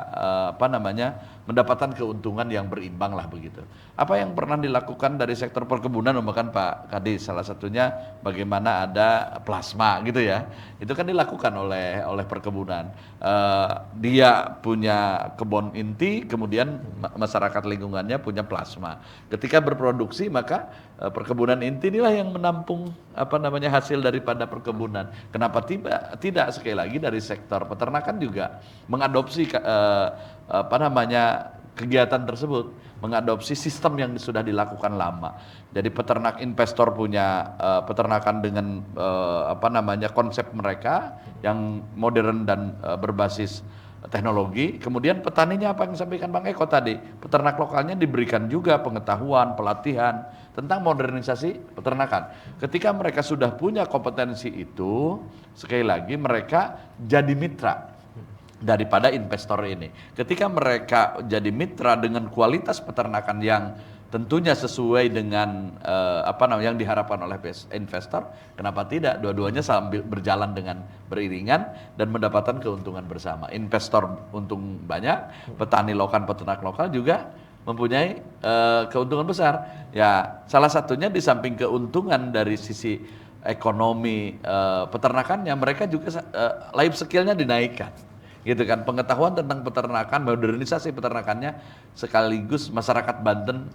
mendapatkan keuntungan yang berimbang lah begitu. Apa yang pernah dilakukan dari sektor perkebunan, bahkan Pak Kadis, salah satunya bagaimana ada plasma gitu ya. Itu kan dilakukan oleh perkebunan. Dia punya kebun inti, kemudian masyarakat lingkungannya punya plasma. Ketika berproduksi maka perkebunan inti inilah yang menampung hasil daripada perkebunan. Kenapa tidak sekali lagi dari sektor peternakan juga mengadopsi kegiatan tersebut, mengadopsi sistem yang sudah dilakukan lama. Jadi peternak investor punya peternakan dengan konsep mereka yang modern dan berbasis teknologi. Kemudian petaninya apa yang disampaikan Bang Eko tadi, peternak lokalnya diberikan juga pengetahuan, pelatihan tentang modernisasi peternakan. Ketika mereka sudah punya kompetensi itu, sekali lagi mereka jadi mitra daripada investor ini. Ketika mereka jadi mitra dengan kualitas peternakan yang tentunya sesuai dengan yang diharapkan oleh investor, kenapa tidak? Dua-duanya sambil berjalan dengan beriringan dan mendapatkan keuntungan bersama. Investor untung banyak, petani lokal, peternak lokal juga mempunyai keuntungan besar. Ya, salah satunya di samping keuntungan dari sisi ekonomi peternakannya, mereka juga life skill-nya dinaikkan. Gitu kan, pengetahuan tentang peternakan, modernisasi peternakannya, sekaligus masyarakat Banten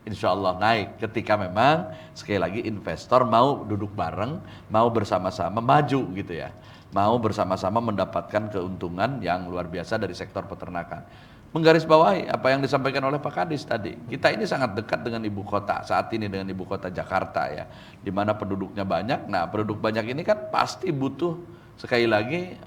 insya Allah naik ketika memang sekali lagi investor mau duduk bareng, mau bersama-sama maju gitu ya, mau bersama-sama mendapatkan keuntungan yang luar biasa dari sektor peternakan. Menggarisbawahi apa yang disampaikan oleh Pak Kadis tadi, kita ini sangat dekat dengan ibu kota saat ini, dengan ibu kota Jakarta ya, di mana penduduknya banyak. Nah, penduduk banyak ini kan pasti butuh sekali lagi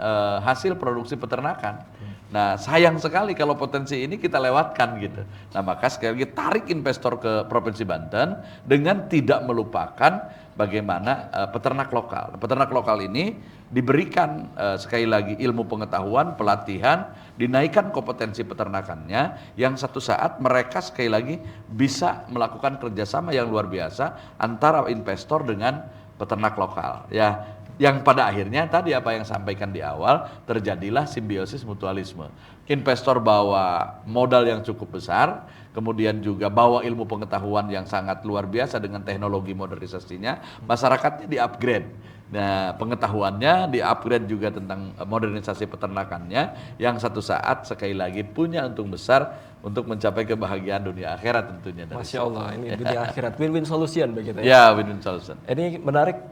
hasil produksi peternakan. Nah, sayang sekali kalau potensi ini kita lewatkan gitu. Nah, maka sekali lagi tarik investor ke Provinsi Banten dengan tidak melupakan bagaimana peternak lokal. Peternak lokal ini diberikan sekali lagi ilmu pengetahuan, pelatihan, dinaikkan kompetensi peternakannya, yang satu saat mereka sekali lagi bisa melakukan kerjasama yang luar biasa antara investor dengan peternak lokal. Ya, yang pada akhirnya tadi apa yang sampaikan di awal, terjadilah simbiosis mutualisme. Investor bawa modal yang cukup besar, kemudian juga bawa ilmu pengetahuan yang sangat luar biasa dengan teknologi modernisasinya, masyarakatnya di-upgrade. Nah, pengetahuannya di-upgrade juga tentang modernisasi peternakannya, yang satu saat sekali lagi punya untung besar untuk mencapai kebahagiaan dunia akhirat tentunya. Masya Allah, ini dunia akhirat, win-win solution begitu ya? Ya, win-win solution. Ini menarik,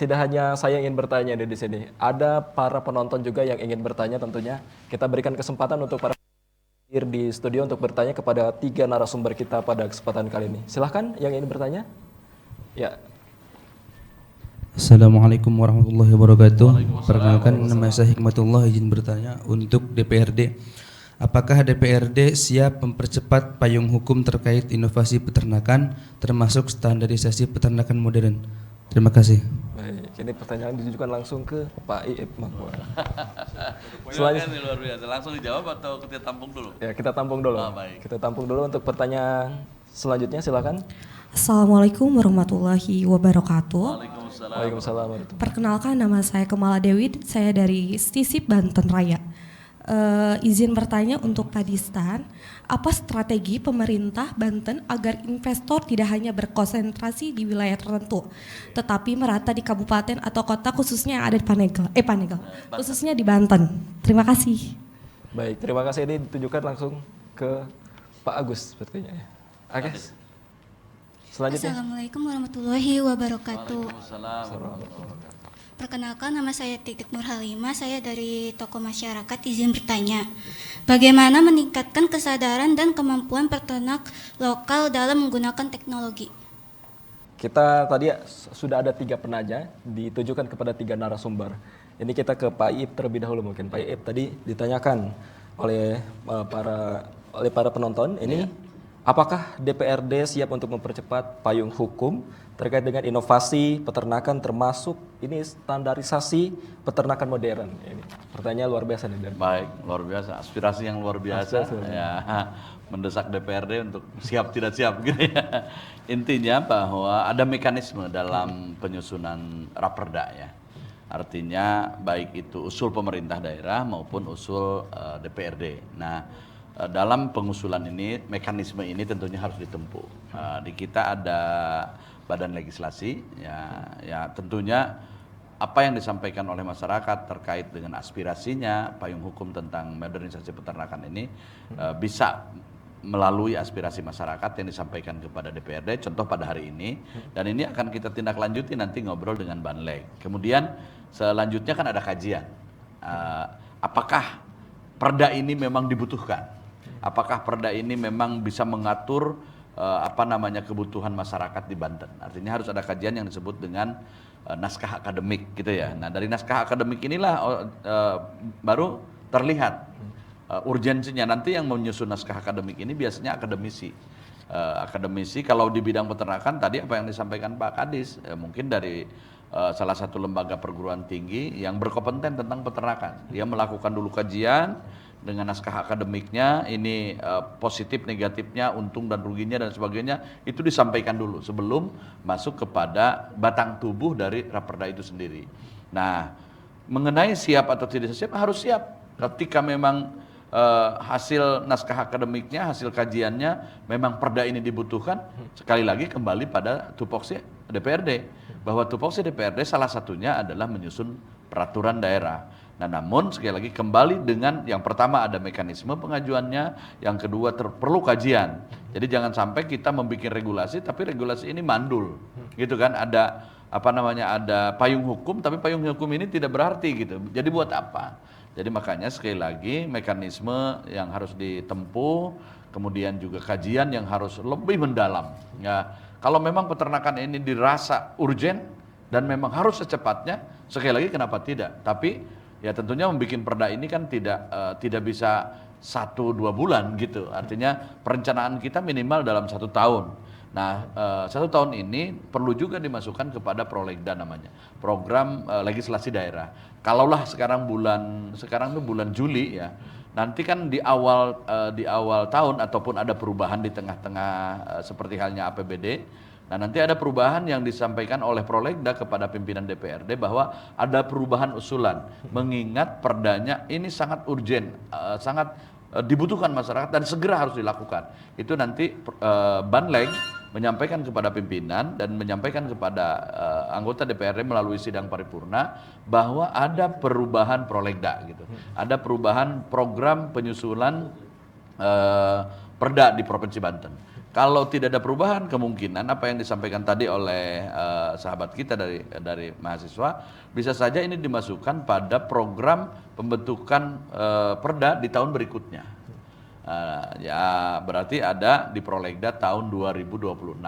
tidak hanya saya ingin bertanya di sini, ada para penonton juga yang ingin bertanya tentunya. Kita berikan kesempatan untuk para hadir di studio untuk bertanya kepada 3 narasumber kita pada kesempatan kali ini. Silahkan yang ingin bertanya. Ya, Assalamualaikum warahmatullahi wabarakatuh. Perkenalkan, nama saya Hikmatullah, izin bertanya untuk DPRD. Apakah DPRD siap mempercepat payung hukum terkait inovasi peternakan termasuk standarisasi peternakan modern? Terima kasih. baik. Ini pertanyaan ditujukan langsung ke Pak Iip Mahmud. Selanjutnya luar biasa. Langsung dijawab atau kita tampung dulu? Ya, kita tampung dulu. Baik. Kita tampung dulu untuk pertanyaan selanjutnya, silakan. Assalamualaikum warahmatullahi wabarakatuh. Waalaikumsalam. Waalaikumsalam warahmatullahi. Perkenalkan, nama saya Kemala Dewi, saya dari Sisip Banten Raya. Izin bertanya untuk Pak Distan, apa strategi pemerintah Banten agar investor tidak hanya berkonsentrasi di wilayah tertentu, tetapi merata di kabupaten atau kota khususnya yang ada di Panegel, khususnya di Banten. Terima kasih. Baik, terima kasih. Ini ditujukan langsung ke Pak Agus sepertinya. Oke. Selanjutnya. Assalamualaikum warahmatullahi wabarakatuh. Waalaikumsalam. Perkenalkan, nama saya Titik Nurhalimah, saya dari Toko Masyarakat. Izin bertanya, bagaimana meningkatkan kesadaran dan kemampuan peternak lokal dalam menggunakan teknologi? Kita tadi sudah ada 3 penanya ditujukan kepada 3 narasumber. Ini kita ke Pak Iip terlebih dahulu mungkin. Pak Iip, tadi ditanyakan oleh para penonton ini, apakah DPRD siap untuk mempercepat payung hukum terkait dengan inovasi peternakan termasuk ini standarisasi peternakan modern? Ini pertanyaan luar biasa nih. Dan Baik, luar biasa. Aspirasi yang luar biasa. Ya, mendesak DPRD untuk siap tidak siap gitu ya. Intinya bahwa ada mekanisme dalam penyusunan raperda ya. Artinya baik itu usul pemerintah daerah maupun usul DPRD. Nah, dalam pengusulan ini, mekanisme ini tentunya harus ditempuh. Di kita ada badan legislasi, ya tentunya apa yang disampaikan oleh masyarakat terkait dengan aspirasinya, payung hukum tentang modernisasi peternakan ini bisa melalui aspirasi masyarakat yang disampaikan kepada DPRD, contoh pada hari ini, dan ini akan kita tindak lanjuti nanti ngobrol dengan Banleg. Kemudian selanjutnya kan ada kajian, apakah perda ini memang dibutuhkan, apakah perda ini memang bisa mengatur kebutuhan masyarakat di Banten. Artinya harus ada kajian yang disebut dengan naskah akademik gitu ya. Nah, dari naskah akademik inilah baru terlihat urgensinya. Nanti yang menyusun naskah akademik ini biasanya akademisi. Akademisi kalau di bidang peternakan tadi apa yang disampaikan Pak Kadis, mungkin dari salah satu lembaga perguruan tinggi yang berkompeten tentang peternakan. Dia melakukan dulu kajian dengan naskah akademiknya, ini positif, negatifnya, untung dan ruginya dan sebagainya, itu disampaikan dulu sebelum masuk kepada batang tubuh dari raperda itu sendiri. Nah, mengenai siap atau tidak siap, harus siap. Ketika memang hasil naskah akademiknya, hasil kajiannya, memang perda ini dibutuhkan, sekali lagi kembali pada tupoksi DPRD. Bahwa tupoksi DPRD salah satunya adalah menyusun peraturan daerah. Nah, namun sekali lagi kembali dengan yang pertama ada mekanisme pengajuannya, yang kedua perlu kajian. Jadi jangan sampai kita membuat regulasi tapi regulasi ini mandul. Gitu kan, ada ada payung hukum tapi payung hukum ini tidak berarti gitu. Jadi buat apa? Jadi makanya sekali lagi mekanisme yang harus ditempuh, kemudian juga kajian yang harus lebih mendalam. Ya, kalau memang peternakan ini dirasa urgen dan memang harus secepatnya, sekali lagi kenapa tidak? Tapi ya tentunya membuat perda ini kan tidak bisa 1-2 bulan gitu. Artinya perencanaan kita minimal dalam 1 tahun. Nah, 1 tahun ini perlu juga dimasukkan kepada prolegda namanya, program legislasi daerah. Kalaulah sekarang tuh bulan Juli ya, nanti kan di awal tahun ataupun ada perubahan di tengah-tengah seperti halnya APBD. Nah, nanti ada perubahan yang disampaikan oleh prolegda kepada pimpinan DPRD bahwa ada perubahan usulan, mengingat perdanya ini sangat urgen, sangat dibutuhkan masyarakat dan segera harus dilakukan. Itu nanti Banleg menyampaikan kepada pimpinan dan menyampaikan kepada anggota DPRD melalui sidang paripurna bahwa ada perubahan prolegda gitu. Ada perubahan program penyusulan perda di Provinsi Banten. Kalau tidak ada perubahan, kemungkinan apa yang disampaikan tadi oleh sahabat kita dari mahasiswa, bisa saja ini dimasukkan pada program pembentukan perda di tahun berikutnya. Ya berarti ada di Prolegda tahun 2026.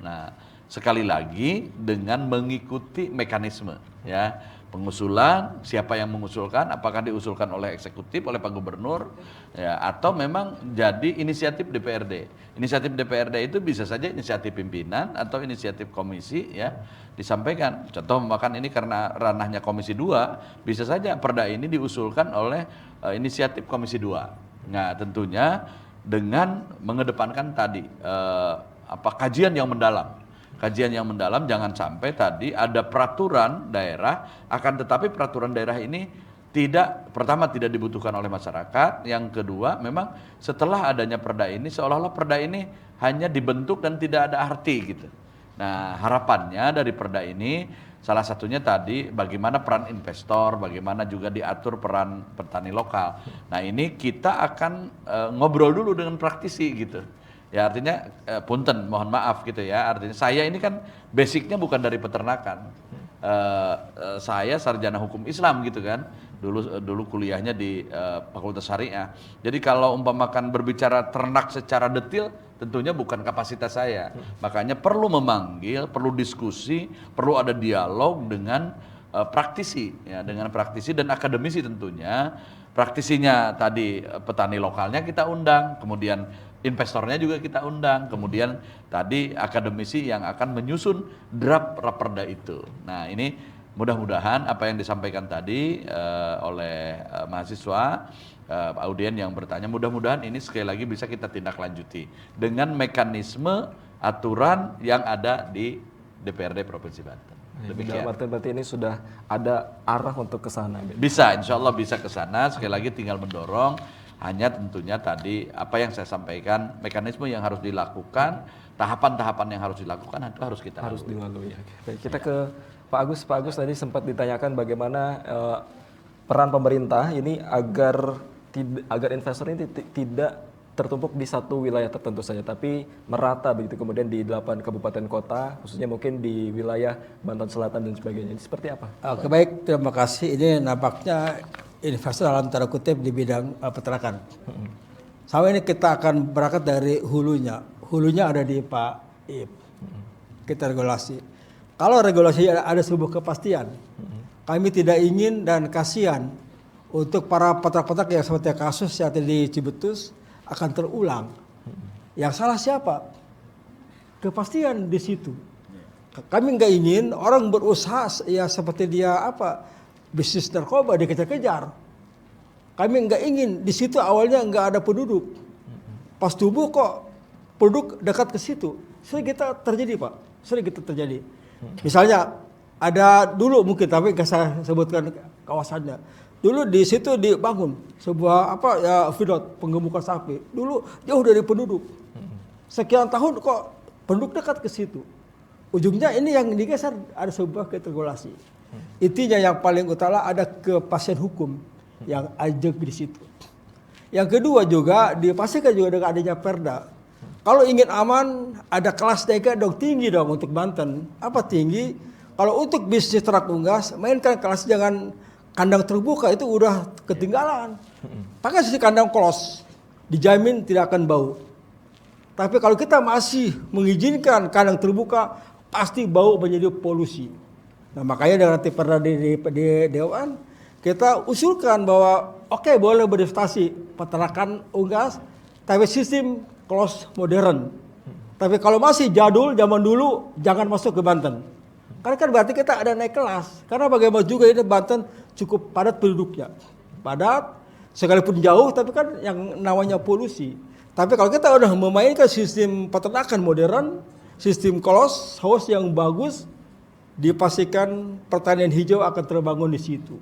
Nah, sekali lagi dengan mengikuti mekanisme ya. Pengusulan, siapa yang mengusulkan, apakah diusulkan oleh eksekutif, oleh Pak Gubernur, ya, atau memang jadi inisiatif DPRD. Inisiatif DPRD itu bisa saja inisiatif pimpinan atau inisiatif komisi, ya, disampaikan. Contoh makan ini karena ranahnya Komisi 2, bisa saja perda ini diusulkan oleh inisiatif Komisi 2. Nah, tentunya dengan mengedepankan tadi kajian yang mendalam. Kajian yang mendalam, jangan sampai tadi ada peraturan daerah, akan tetapi peraturan daerah ini pertama tidak dibutuhkan oleh masyarakat, yang kedua memang setelah adanya perda ini seolah-olah perda ini hanya dibentuk dan tidak ada arti gitu. Nah, harapannya dari perda ini salah satunya tadi bagaimana peran investor, bagaimana juga diatur peran petani lokal. Nah, ini kita akan ngobrol dulu dengan praktisi gitu. Ya artinya punten, mohon maaf gitu ya. Artinya saya ini kan basicnya bukan dari peternakan. Saya sarjana hukum Islam gitu kan. Dulu kuliahnya di Fakultas Syariah. Jadi kalau umpamakan berbicara ternak secara detail, tentunya bukan kapasitas saya. Makanya perlu memanggil, perlu diskusi, perlu ada dialog dengan praktisi, ya, dengan praktisi dan akademisi tentunya. Praktisinya tadi petani lokalnya kita undang, kemudian investornya juga kita undang, kemudian tadi akademisi yang akan menyusun draft raperda itu. Nah, ini mudah-mudahan apa yang disampaikan tadi oleh mahasiswa, audien yang bertanya, mudah-mudahan ini sekali lagi bisa kita tindak lanjuti dengan mekanisme aturan yang ada di DPRD Provinsi Banten. Demikian. Berarti ini sudah ada arah untuk ke sana. Bisa, insya Allah bisa ke sana. Sekali lagi tinggal mendorong. Hanya tentunya tadi apa yang saya sampaikan, mekanisme yang harus dilakukan, tahapan-tahapan yang harus dilakukan itu harus kita dilalui. Baik, kita ke Pak Agus. Pak Agus tadi sempat ditanyakan bagaimana peran pemerintah ini agar investor ini tidak tertumpuk di satu wilayah tertentu saja, tapi merata begitu kemudian di 8 kabupaten kota, khususnya mungkin di wilayah Banten Selatan dan sebagainya. Ini seperti apa? Oke, baik, terima kasih. Ini nampaknya investor dalam tanda kutip di bidang peternakan. Sama ini kita akan berangkat dari hulunya. Hulunya ada di Pak Iip. Kita regulasi. Kalau regulasi ada sebuah kepastian, kami tidak ingin dan kasihan untuk para peternak-peternak yang seperti kasus yang di Cibetus akan terulang. Yang salah siapa? Kepastian di situ. Kami nggak ingin orang berusaha ya seperti dia bisnis narkoba dikejar-kejar. Kami nggak ingin di situ awalnya nggak ada penduduk. Pas tumbuh kok penduduk dekat ke situ. Sering kita terjadi Pak. Sering kita terjadi. Misalnya ada dulu mungkin tapi nggak saya sebutkan kawasannya. Dulu di situ dibangun sebuah feedlot penggemukan sapi. Dulu jauh dari penduduk. Sekian tahun kok penduduk dekat ke situ. Ujungnya ini yang digeser ada sebuah keregulasi. Intinya yang paling utama ada kepastian hukum yang ajak di situ. Yang kedua juga dipastikan juga dengan adanya perda. Kalau ingin aman ada kelas dega dong tinggi dong untuk Banten. Apa tinggi? Kalau untuk bisnis ternak unggas mainkan kelas jangan kandang terbuka itu udah ketinggalan. Pakai sisi kandang close, dijamin tidak akan bau. Tapi kalau kita masih mengizinkan kandang terbuka, pasti bau menjadi polusi. Nah makanya dengan perda di Dewan, kita usulkan bahwa oke, boleh berinvestasi peternakan unggas, tapi sistem close modern. Tapi kalau masih jadul zaman dulu, jangan masuk ke Banten. Karena kan berarti kita ada naik kelas. Karena bagaimana juga ini Banten cukup padat penduduknya. Padat, sekalipun jauh tapi kan yang namanya polusi. Tapi kalau kita udah memainkan sistem peternakan modern, sistem close house yang bagus, dipastikan pertanian hijau akan terbangun di situ.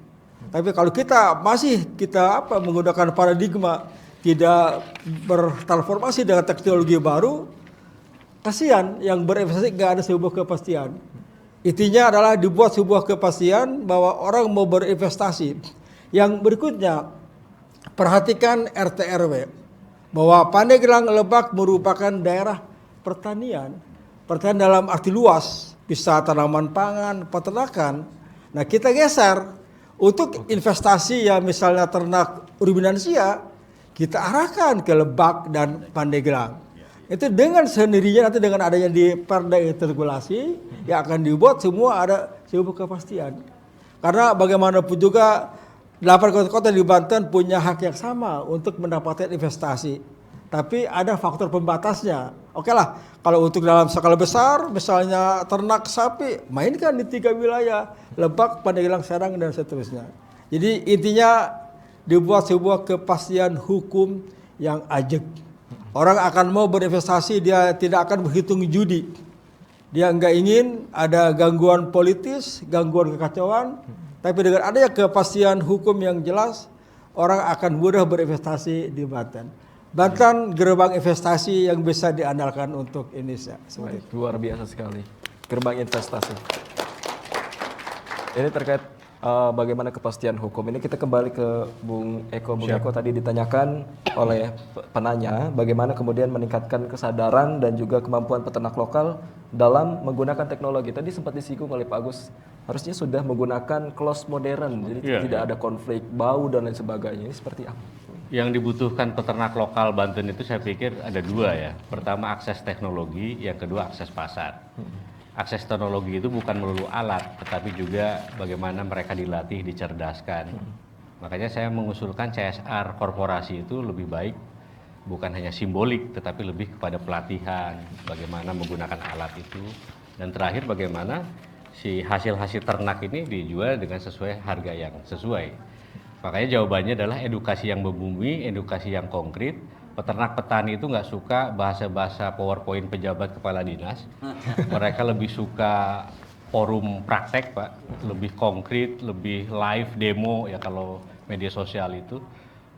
Tapi kalau kita masih menggunakan paradigma tidak bertransformasi dengan teknologi baru, kasihan yang berinvestasi nggak ada sebuah kepastian. Intinya adalah dibuat sebuah kepastian bahwa orang mau berinvestasi. Yang berikutnya, perhatikan RT RW bahwa Pandeglang Lebak merupakan daerah pertanian. Pertanian dalam arti luas, bisa tanaman pangan, peternakan. Nah kita geser untuk investasi ya misalnya ternak ruminansia, kita arahkan ke Lebak dan Pandeglang. Itu dengan sendirinya nanti dengan adanya di perda integrasi yang akan dibuat semua ada sebuah kepastian. Karena bagaimanapun juga 8 kota-kota di Banten punya hak yang sama untuk mendapatkan investasi. Tapi ada faktor pembatasnya. Oke lah, kalau untuk dalam skala besar, misalnya ternak sapi, mainkan di 3 wilayah, Lebak, Pandeglang, Serang, dan seterusnya. Jadi intinya dibuat sebuah kepastian hukum yang ajak. Orang akan mau berinvestasi, dia tidak akan berhitung judi. Dia nggak ingin ada gangguan politis, gangguan kekacauan. Tapi dengan adanya kepastian hukum yang jelas, orang akan mudah berinvestasi di Banten. Banten gerbang investasi yang bisa diandalkan untuk Indonesia. Baik, luar biasa sekali. Gerbang investasi. Ini terkait bagaimana kepastian hukum. Ini kita kembali ke Bung Eko. Bung Eko tadi ditanyakan oleh penanya bagaimana kemudian meningkatkan kesadaran dan juga kemampuan peternak lokal dalam menggunakan teknologi. Tadi sempat disinggung oleh Pak Agus, harusnya sudah menggunakan close modern, jadi tidak ada konflik bau dan lain sebagainya. Ini seperti apa? Yang dibutuhkan peternak lokal Banten itu saya pikir ada 2 ya. Pertama akses teknologi, yang kedua akses pasar. Akses teknologi itu bukan melulu alat, tetapi juga bagaimana mereka dilatih, dicerdaskan. Makanya saya mengusulkan CSR korporasi itu lebih baik, bukan hanya simbolik, tetapi lebih kepada pelatihan, bagaimana menggunakan alat itu. Dan terakhir bagaimana si hasil-hasil ternak ini dijual dengan sesuai harga yang sesuai. Makanya jawabannya adalah edukasi yang membumi, edukasi yang konkret. Peternak petani itu nggak suka bahasa-bahasa PowerPoint pejabat kepala dinas. Mereka lebih suka forum praktek, Pak, lebih konkret, lebih live demo ya kalau media sosial itu.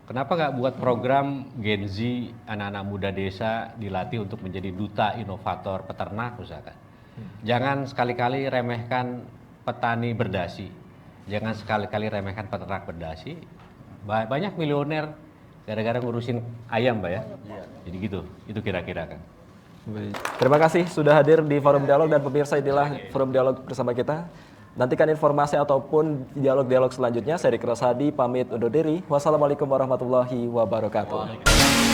Kenapa nggak buat program Gen Z, anak-anak muda desa dilatih untuk menjadi duta inovator peternak misalkan. Jangan sekali-kali remehkan petani berdasi. Jangan sekali-kali remehkan peternak berdasi. Banyak miliuner gara-gara ngurusin ayam, Pak ya. Jadi gitu, itu kira-kira kan. Baik. Terima kasih sudah hadir di Forum Dialog dan pemirsa, inilah Forum Dialog bersama kita. Nantikan informasi ataupun dialog-dialog selanjutnya. Saya Riki Rosadi pamit undur diri. Wassalamualaikum warahmatullahi wabarakatuh.